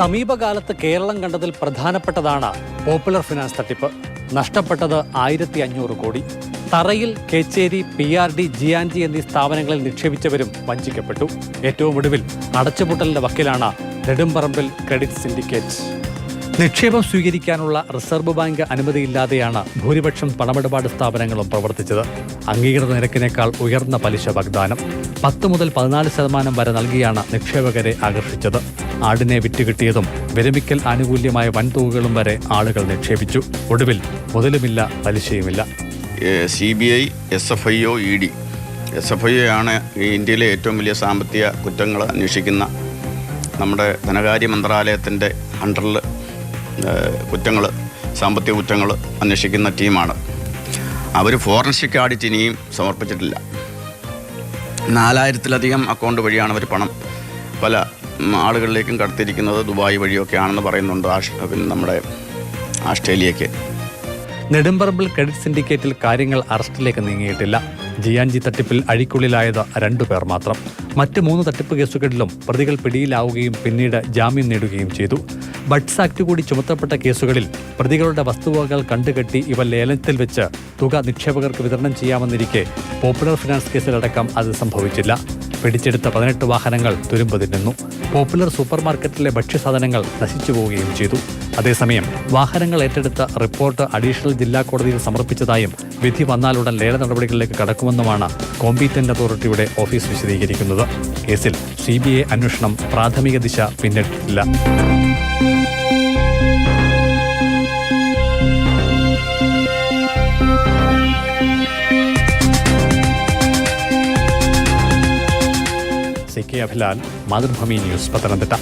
സമീപകാലത്ത് കേരളം കണ്ടതിൽ പ്രധാനപ്പെട്ടതാണ് പോപ്പുലർ ഫിനാൻസ് തട്ടിപ്പ്. നഷ്ടപ്പെട്ടത് 1500 കോടി. തറയിൽ, കേച്ചേരി, PRD, GNG എന്നീ സ്ഥാപനങ്ങളിൽ നിക്ഷേപിച്ചവരും വഞ്ചിക്കപ്പെട്ടു. ഏറ്റവും ഒടുവിൽ അടച്ചുപൂട്ടലിന്റെ വക്കിലാണ് നെടുമ്പറമ്പിൽ ക്രെഡിറ്റ് സിൻഡിക്കേറ്റ്. നിക്ഷേപം സ്വീകരിക്കാനുള്ള റിസർവ് ബാങ്ക് അനുമതിയില്ലാതെയാണ് ഭൂരിപക്ഷം പണമിടപാട് സ്ഥാപനങ്ങളും പ്രവർത്തിച്ചത്. അംഗീകൃത നിരക്കിനേക്കാൾ ഉയർന്ന പലിശ വാഗ്ദാനം 10 മുതൽ 14% വരെ നൽകിയാണ് നിക്ഷേപകരെ ആകർഷിച്ചത്. ആടിനെ വിറ്റുകിട്ടിയതും വിരമിക്കൽ ആനുകൂല്യമായ വൻതുകകളും വരെ ആളുകൾ നിക്ഷേപിച്ചു. ഒടുവിൽ മുതലുമില്ല, പലിശയുമില്ല. CBI, SFIO, ED. SFIO ആണ് ഇന്ത്യയിലെ ഏറ്റവും വലിയ സാമ്പത്തിക കുറ്റങ്ങൾ അന്വേഷിക്കുന്ന നമ്മുടെ ധനകാര്യ മന്ത്രാലയത്തിൻ്റെ അണ്ടറിൽ സാമ്പത്തിക കുറ്റങ്ങൾ അന്വേഷിക്കുന്ന ടീമാണ്. അവർ ഫോറൻസിക് ഓഡിറ്റ് ഇനിയും സമർപ്പിച്ചിട്ടില്ല. 4000-ലധികം അക്കൗണ്ട് വഴിയാണ് അവർ പണം പല ആളുകളിലേക്കും കടത്തിയിരിക്കുന്നത്. ദുബായ് വഴിയൊക്കെയാണെന്ന് പറയുന്നുണ്ട്. നമ്മുടെ ആസ്ട്രേലിയയ്ക്ക്. നെടുമ്പറമ്പിൽ ക്രെഡിറ്റ് സിൻഡിക്കേറ്റിൽ കാര്യങ്ങൾ അറസ്റ്റിലേക്ക് നീങ്ങിയിട്ടില്ല. GNG തട്ടിപ്പിൽ അഴിക്കുള്ളിലായത് 2 പേർ മാത്രം. മറ്റ് 3 തട്ടിപ്പ് കേസുകളിലും പ്രതികൾ പിടിയിലാവുകയും പിന്നീട് ജാമ്യം നേടുകയും ചെയ്തു. ബഡ്സ് ആക്ട് കൂടി ചുമത്തപ്പെട്ട കേസുകളിൽ പ്രതികളുടെ വസ്തുവകകൾ കണ്ടുകെട്ടി ഇവ ലേലത്തിൽ വെച്ച് തുക നിക്ഷേപകർക്ക് വിതരണം ചെയ്യാമെന്നിരിക്കെ പോപ്പുലർ ഫിനാൻസ് കേസിലടക്കം അത് സംഭവിച്ചില്ല. പിടിച്ചെടുത്ത 18 വാഹനങ്ങൾ തുരുമ്പ് തിന്നുന്നു. പോപ്പുലർ സൂപ്പർ മാർക്കറ്റിലെ ഭക്ഷ്യസാധനങ്ങൾ നശിച്ചു പോവുകയും ചെയ്തു. അതേസമയം വാഹനങ്ങൾ ഏറ്റെടുത്ത റിപ്പോർട്ട് അഡീഷണൽ ജില്ലാ കോടതിയിൽ സമർപ്പിച്ചതായും വിധി വന്നാലുടൻ ലേല നടപടികളിലേക്ക് കടക്കുമെന്നുമാണ് കോമ്പീറ്റന്റ് അതോറിറ്റിയുടെ ഓഫീസ് വിശദീകരിക്കുന്നത്. കേസിൽ CBI അന്വേഷണം പ്രാഥമിക ദിശ പിന്നിട്ടില്ല. CK Abhilal, Mathrubhumi news, Pathanamthitta.